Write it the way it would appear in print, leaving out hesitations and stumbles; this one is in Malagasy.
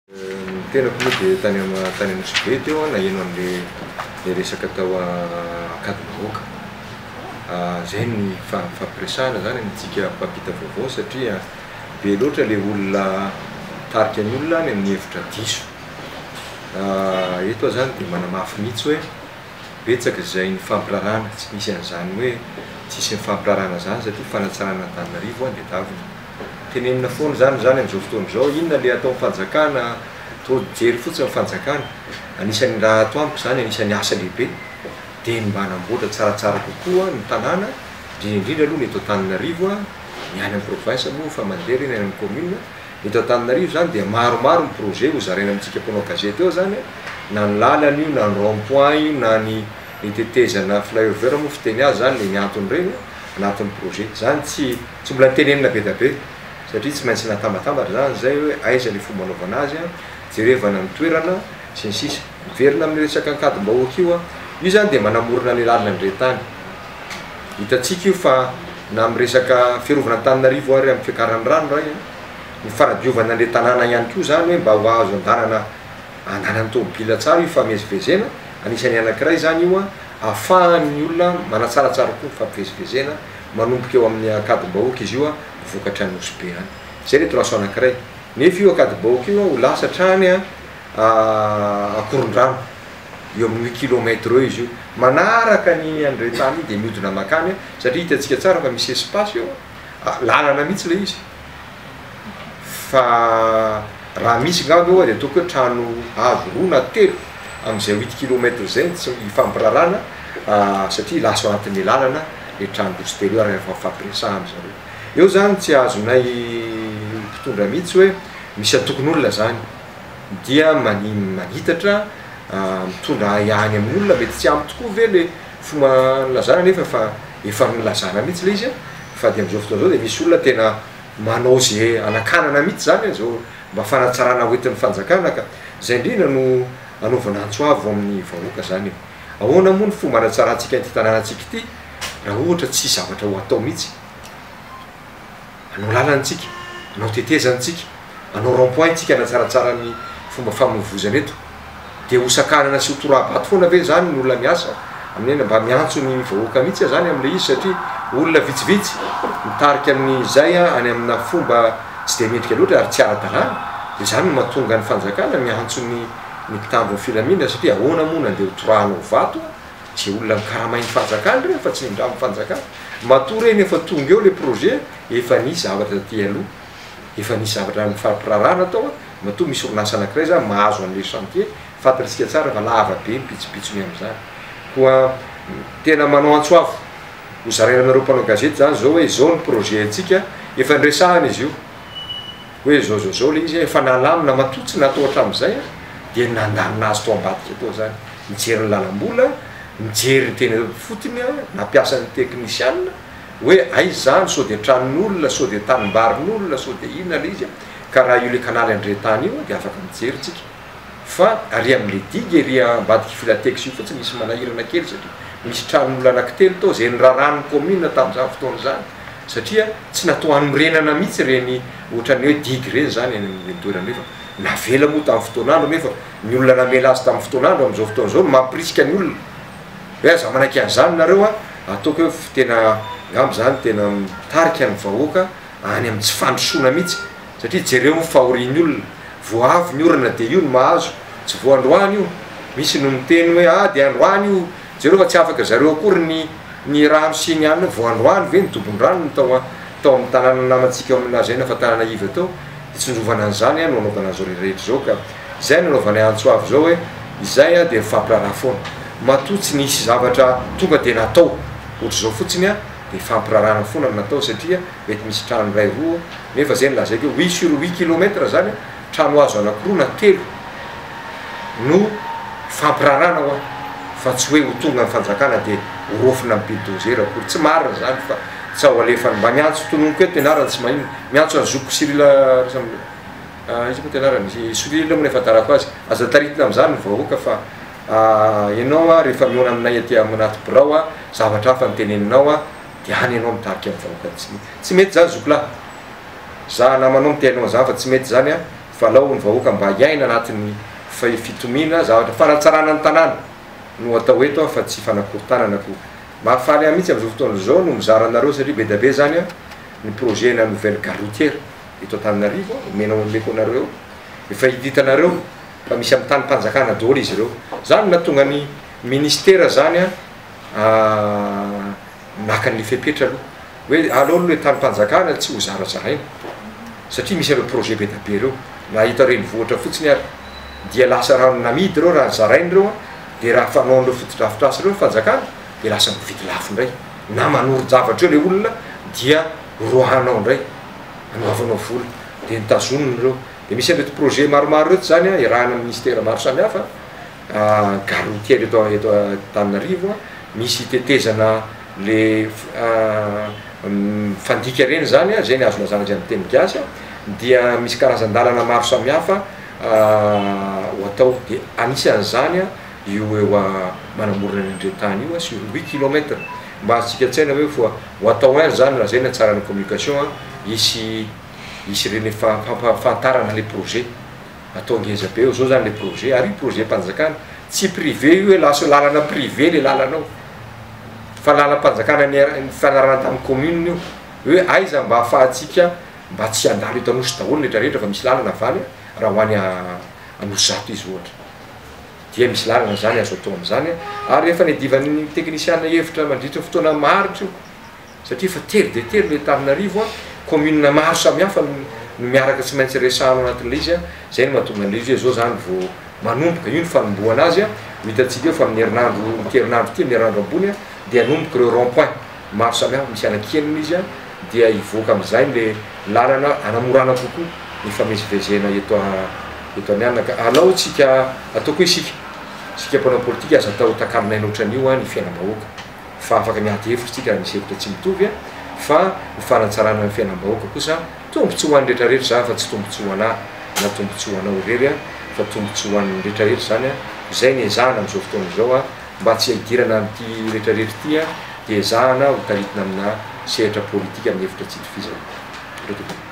Tena koa dia tany Anosibe teo naheno an'le resaka tao Akady-bahoaka. Zay ny fampiresahana zany amintsika mpampita vaovao satria be loatra le olona tarika ny olona any amin'ny hevitra diso. Eto zany dia manamafy mihitsy hoe betsaka izay ny fampirarana, tsy misy an'izany hoe tsisy ny fampirarana zany satria fanatsarana Antananarivo dia davina. Tenenina foana zany amin'izao fotoana izao, inona le atao fanjakana, to jery fotsiny fanjakana. Anisan'ny raha ato amiko zany, anisan'ny asa lehibe dia mba hanamboatra tsaratsara kokoa ny tanàna, indrindra aloha ny eto Antananarivo, ny any amin'ny province moa fa mandeha reny any amin'ny commune. Eto Antananarivo zany dia maromaro ny projet hozaraina amintsika mpanao gazety eo zany, na ny lalana io, na ny rond-point io, na ny tetezana flyover moa fiteny azy zany le miantony reny anatin'ny projet. Zany tsy mbola tenenina be da be satria tsy maintsy natambatambatra zany zay hoe aiza le fomba anaovana azy, jerevana ny toerana sy ny sisa. Miverina amin'ny resaka Akady-bahoaka io zany dia manamorona ny lalana andretany. Hitantsika io fa na amin'ny resaka fiarovana Antananarivo ary amin'ny fiakaran'ny rano raha ny fanadiovana an'le tanàna ihany koa zany hoe mba ho azo andanany tômôbila tsara io famezivezena. Anisan'ny anankiray zany io ahafahan'ny olona manatsaratsara koa ny fampivezivezena manomboka eo amin'ny Akady-bahoaka izy io vokatra ny Anosibe any. Zay reto raso anankiray. Nefa io Akady-bahoaka io ho lasa hatrany Akorondrano, eo amin'ny 8 kilomètre eo izy io. Manaraka ny andretany dia mihodina makany satria hitantsika tsara fa misy espace eo, lalana mihitsy le izy. Fa raha misy ngamba eo dia ataoko hoe trano avo roa na telo amin'izay 8 kilomètre zay tsy hifampirarana satria lasa ao anatin'ny lalana le trano telo ary rehefa fampiresahana zareo. Eo zany tsy azonay mpitondra mihitsy hoe misy atokon'olona zany dia manitatra mitondra any amin'ny olona, mety tsy ampy tokoa ve le fomba nilazana nefa fa efa nilazana mihitsy le izy. Fa dia amin'izao fotoana izao dia misy olona tena manao zay anakanana mihitsy zany zao mba fanatsarana hoentin'ny fanjakana, ka zay indrindra no anaovana antsoavo amin'ny vahoaka zany. Ahoana moa ny fomba hanatsarantsika ity tanànantsika ity raha ohatra tsy zavatra ho atao mihitsy? Anao lalantsika, anao tetezantsika, anao rond-point tsika hanatsaratsara ny fomba famoivozana eto. Dia hosakanana sy hotorabato foana ve zany ny olona miasa amin'ny mba miantso ny vahoaka mihitsy zany amin'le izy satria olona vitsivitsy mitarika amin'izay any amina fomba tsy dia mendrika loatra ary tsy ara-dalàna. Dia zany no mahatonga ny fanjakana miantso ny mpitandro ny filaminana satria ahoana moa nandeha hotorahanao vato zay olona mikaramain'ny fanjakana reny fa tsy nindramin'ny fanjakana. Matoa reny efa tonga eo le projet, efa nisy zavatra ty aloha, efa nisy zavatra ny fampirarana atao, matoa misy orinasa anankiray zany mahazo an'le chantier. Fantatsika tsara fa lava be mipitsopitsony amin'izany. Koa tena manao antsoavo hozaraina aminareo mpanao gazety zany zao hoe zao ny projet antsika, efa niresahana izy io hoe zao le izy efa nalamina matoa tsy natao hatramin'izay dia nandanina azy tao ambadika tao zany. Mijery ny lalam-bola, mijery ny tena fotony, nampiasan'ny teknisianina hoe aiza zany sao dia tranon'olona, sao dia tanimbarin'olona, sao dia inona le izy. Ka raha io le kanaly andretany io dia afaka mijery tsika. Fa ary amin'le digue ery ambadiky filatex io fotsiny misy manahirana kely satria misy tranon'olona anankitelo tao zay niraran'ny commune tamin'izany fotoana zany satria tsy natao hanorenana mihitsy reny ohatran'ny hoe digue reny zany amin'ny toerana rehefa. Navela moa tamin'ny fotoan'andro nefa ny olona namela azy tamin'ny fotoan'andro amin'izao fotoana izao no mampirisika ny olona hoe aza manaky an'izany nareo ataoko hoe tena ngamba zany tena mitarika ny vahoaka any amin'ny tsy fandrosoana mihitsy satria jereo ny fahorian'ny olona. Voavy ny orana dia io no mahazo, tsy voandroany io. Misy no miteny hoe dia androany io, jereo fa tsy afaka zareo akory ny rano sy ny anina, voandroany ve ny dobon-drano no tao amin'ny tanàna namantsika aminazy aina fa tanàna iva tao. Dia tsy ndrovana an'izany no anaovana an'izao rehetrarehetra zao, ka izay no anaovana antsoavo zao hoe izay dia mifampirarana foana. Matoa tsy nisy zavatra tonga dia natao ohatr'izao fotsiny dia fampirarana foana no natao satria mety misy trano iray roa nefa zay no lazaiko 8 sur 8 kilomètre zany trano azo anankiroa na telo no fampirarana fa tsy hoe ho tonga ny fanjakana dia horofina amin'ny bulldozer akory. Tsy marina zany fa tsy ao alefany mba miantso tononoko eto tenarany tsy mahinona miantso any zoko Cyrila izy koa tenarany Cyrila moa efa tarako azy aza taritina amin'izany ny vahoaka fa ianao rehefa miona aminay aty anaty birao zavatra hafa niteneninao dia any ianao mitarika amin'ny vahoaka tsy mety zany zokolahy za namanao mitenao zany fa tsy mety zany falao ny vahoaka mba hiaina anatin'ny fitomina zavatra fanatsarana ny tanàna no atao eto fa tsy fanakorontanana ko mahafaly mihitsy am'izao fotoana zao no mizaranareo satria be da be zany ny projet na nouvelle gare routière eto Antananarivo menao meko anareo efa hiditanareo fa misy amin'ny tany-panjakana daholo izy ireo zany natonga ny ministera zany naka ny fepetra aloha hoe aleo le tany-panjakana tsy ho zarazaraina satria misy ireo projet be da be reo nahita reny vohatra fotsiny ary dia lasa rano namidy reo raha zarainy reo de raha fanaon'reo fotodrafitrasy reo fanjakana de lasa mividy lafo indray na manoro-javatra eo le olona dia rohanao indray anaovanao vola de nitazoniny reo de misy an'reto projet maromaro reto zany irahana amin'ny ministera maro samihafa gare routière eto Antananarivo misy tetezana le fandika reny zany zay ny azo lazana zay amin'ny teny gasy dia misy karazan-dalana maro samihafa ho atao de anisan'izany io eo manamorona n'indre tany io sur 8 kilomètres mba atsika tsaina hoe fa ho atao azy zany raha zay ny atsarany communication isy reny fampafantarana le projet atao ngeza be eo zao zany le projet ary projet mpanjakana tsy privé io hoe lasa lalana privé le lalanao fa lalam-panjakana ny fanarana tamin'ny commune io hoe aiza mba ahafahatsika mba tsy andalo eto anosy daholo rehetrarehetra fa misy lalana valy raha ho any anosy zato izy ohatra dia misy lalana zany azo atao am'izany ary rehefa niadivan'ny teknisiana hevitra mandritra fotoana maharitra io satria fa tery de tery le Antananarivo commune maro samihafa no miaraka tsy maintsy resahano anatin'le izy zay no mahatonga an'le izy zao zany vo manomboka io ny fanomboana azy hitatsika eo fa amin'ny herinandro ty ny herinandro ambony dia anomboka ireo rond point maro samihafa misy anakienina izy dia hivoaka am'izay le lalana anamorana kokoa ny famezivezena eto amianna ka alao tsika ataoko isika mpanao politika aza atao takalinaina ohatran'io ny fiainam-bahoaka fa afaka miady hevitra tsika raha misy hevitra tsy mitovy fa ny fanatsarana ny fiainam-bahoaka kosa tombotsy ho an'ny rehetrarehetra zany fa tsy tombotsy ho anah na tombotsy ho anao irery fa tombotsy ho an'ny rehetrarehetra zany zay ny ezahana am'izao fotoana zao mba tsy hidirana am'ty rehetrarehetra ty de ezahana ho taritina amina sehatra politika amin'ny hevitra tsy itovizana.